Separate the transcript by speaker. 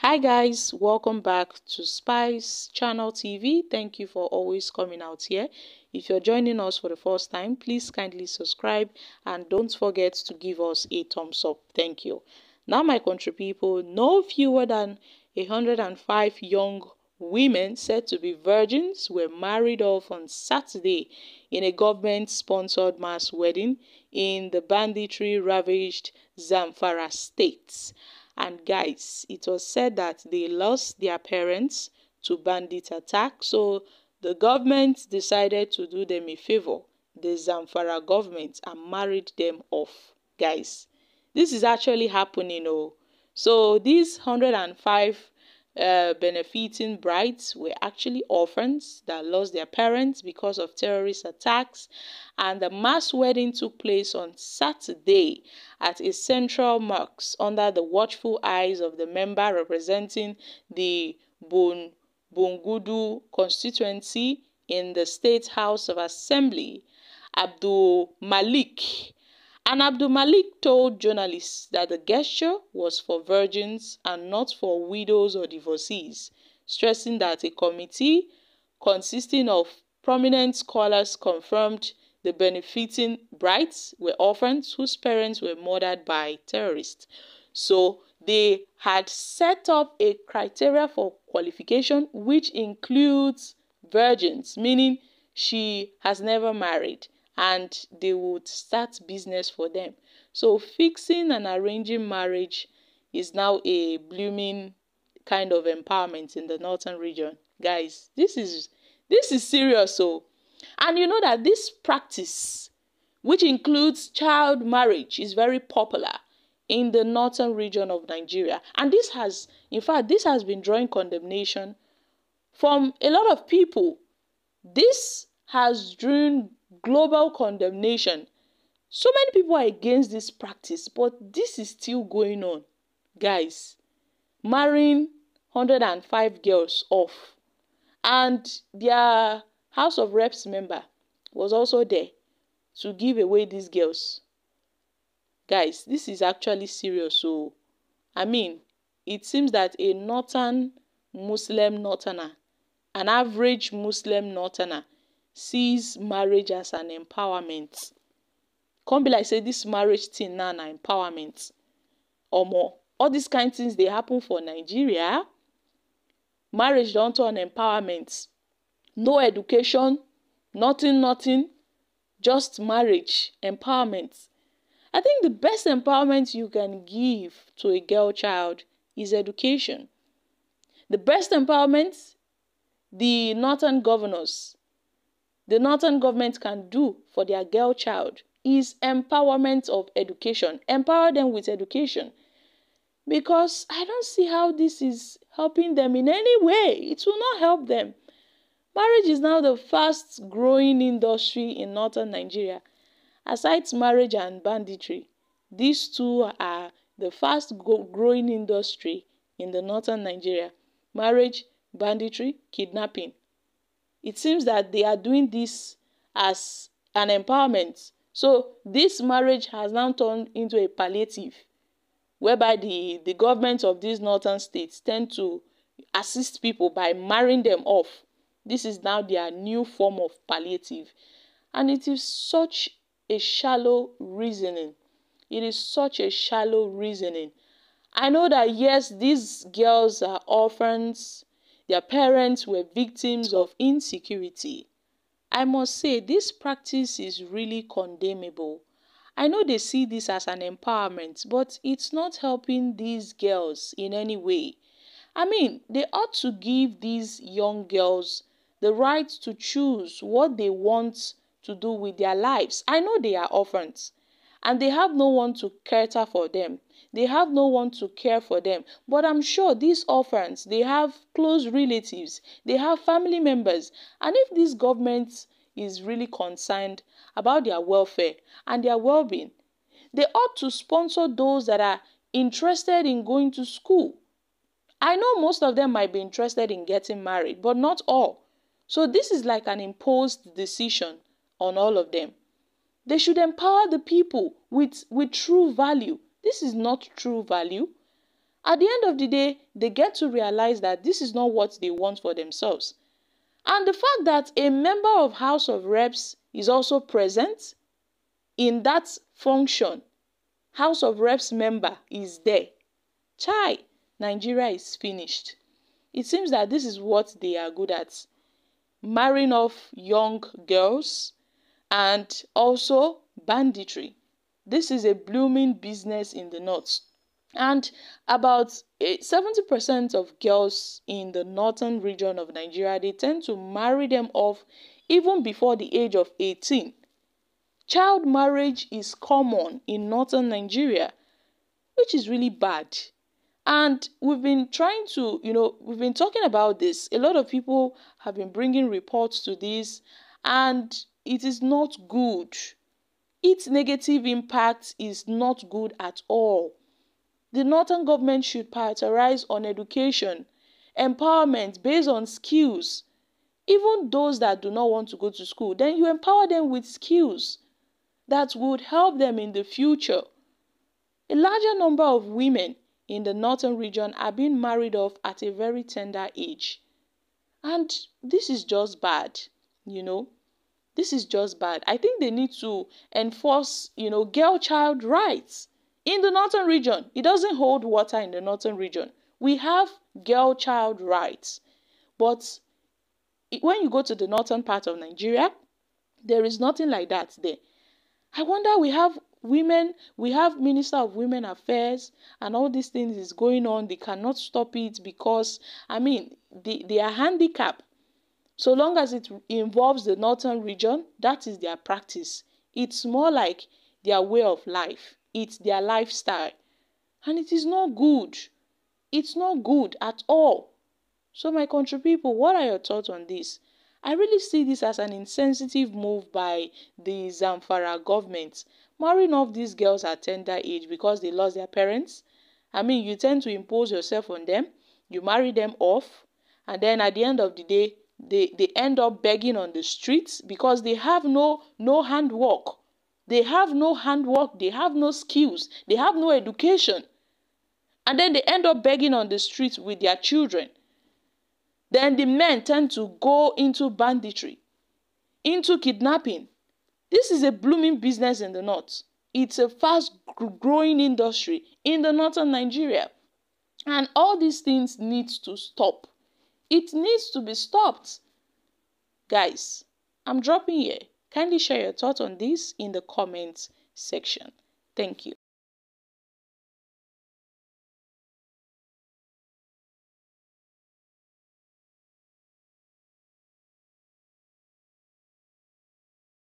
Speaker 1: Hi guys, welcome back to Spice Channel TV. Thank you for always coming out here. If you're joining us for the first time, please kindly subscribe and don't forget to give us a thumbs up. Thank you. Now my country people, no fewer than 105 young women said to be virgins were married off on Saturday in a government-sponsored mass wedding in the banditry ravaged Zamfara state. And guys, it was said that they lost their parents to bandit attack. So the government decided to do them a favor, the Zamfara government, and married them off. Guys, this is actually happening. Oh, so these 105 benefiting brides were actually orphans that lost their parents because of terrorist attacks, and the mass wedding took place on Saturday at a central mosque under the watchful eyes of the member representing the Bungudu constituency in the State House of Assembly, Abdul Malik. And Abdul Malik told journalists that the gesture was for virgins and not for widows or divorcees, stressing that a committee consisting of prominent scholars confirmed the benefiting brides were orphans whose parents were murdered by terrorists. So they had set up a criteria for qualification which includes virgins, meaning she has never married, and they would start business for them. So fixing and arranging marriage is now a blooming kind of empowerment in the northern region. Guys, this is serious. So, and you know that this practice, which includes child marriage, is very popular in the northern region of Nigeria. And this has, in fact, this has been drawing condemnation from a lot of people. This has drawn global condemnation. So many people are against this practice, but this is still going on. Guys, marrying 105 girls off, and their House of Reps member was also there to give away these girls. Guys, this is actually serious. So, I mean, it seems that a northern Muslim northerner, an average Muslim northerner, sees marriage as an empowerment. Can't be like say this marriage thing now na empowerment or more. All these kind of things they happen for Nigeria. Marriage don't turn empowerment. No education, nothing, just marriage, empowerment. I think the best empowerment you can give to a girl child is education. The best empowerment the northern governors, the northern government can do for their girl child is empowerment of education. Empower them with education. Because I don't see how this is helping them in any way. It will not help them. Marriage is now the fast growing industry in northern Nigeria. Aside marriage and banditry, these two are the fast growing industry in the northern Nigeria. Marriage, banditry, kidnapping. It seems that they are doing this as an empowerment. So this marriage has now turned into a palliative, whereby the government of these northern states tend to assist people by marrying them off. This is now their new form of palliative. And it is such a shallow reasoning. It is such a shallow reasoning. I know that yes, these girls are orphans. Their parents were victims of insecurity. I must say this practice is really condemnable. I know they see this as an empowerment, but it's not helping these girls in any way. I mean, they ought to give these young girls the right to choose what they want to do with their lives. I know they are orphans, and they have no one to cater for them. They have no one to care for them. But I'm sure these orphans, they have close relatives. They have family members. And if this government is really concerned about their welfare and their well-being, they ought to sponsor those that are interested in going to school. I know most of them might be interested in getting married, but not all. So this is like an imposed decision on all of them. They should empower the people with true value. This is not true value. At the end of the day, they get to realize that this is not what they want for themselves. And the fact that a member of House of Reps is also present in that function, House of Reps member is there. Chai, Nigeria is finished. It seems that this is what they are good at. Marrying off young girls and also banditry. This is a blooming business in the north. And about 70% of girls in the northern region of Nigeria, they tend to marry them off even before the age of 18. Child marriage is common in northern Nigeria, which is really bad. And we've been trying to, we've been talking about this. A lot of people have been bringing reports to this, and it is not good. Its negative impact is not good at all. The northern government should prioritize on education, empowerment based on skills. Even those that do not want to go to school, then you empower them with skills that would help them in the future. A larger number of women in the northern region are being married off at a very tender age. And this is just bad, This is just bad. I think they need to enforce, girl-child rights in the northern region. It doesn't hold water in the northern region. We have girl-child rights. But when you go to the northern part of Nigeria, there is nothing like that there. I wonder, we have women, we have Minister of Women Affairs, and all these things is going on. They cannot stop it because, they are handicapped. So long as it involves the northern region, that is their practice. It's more like their way of life. It's their lifestyle. And it is not good. It's not good at all. So my country people, what are your thoughts on this? I really see this as an insensitive move by the Zamfara government, marrying off these girls at tender age because they lost their parents. You tend to impose yourself on them, you marry them off, and then at the end of the day, they end up begging on the streets because they have no handwork. They have no handwork, they have no skills, they have no education. And then they end up begging on the streets with their children. Then the men tend to go into banditry, into kidnapping. This is a blooming business in the north. It's a fast-growing industry in the northern Nigeria. And all these things need to stop. It needs to be stopped. Guys, I'm dropping here. Kindly share your thoughts on this in the comments section. Thank you.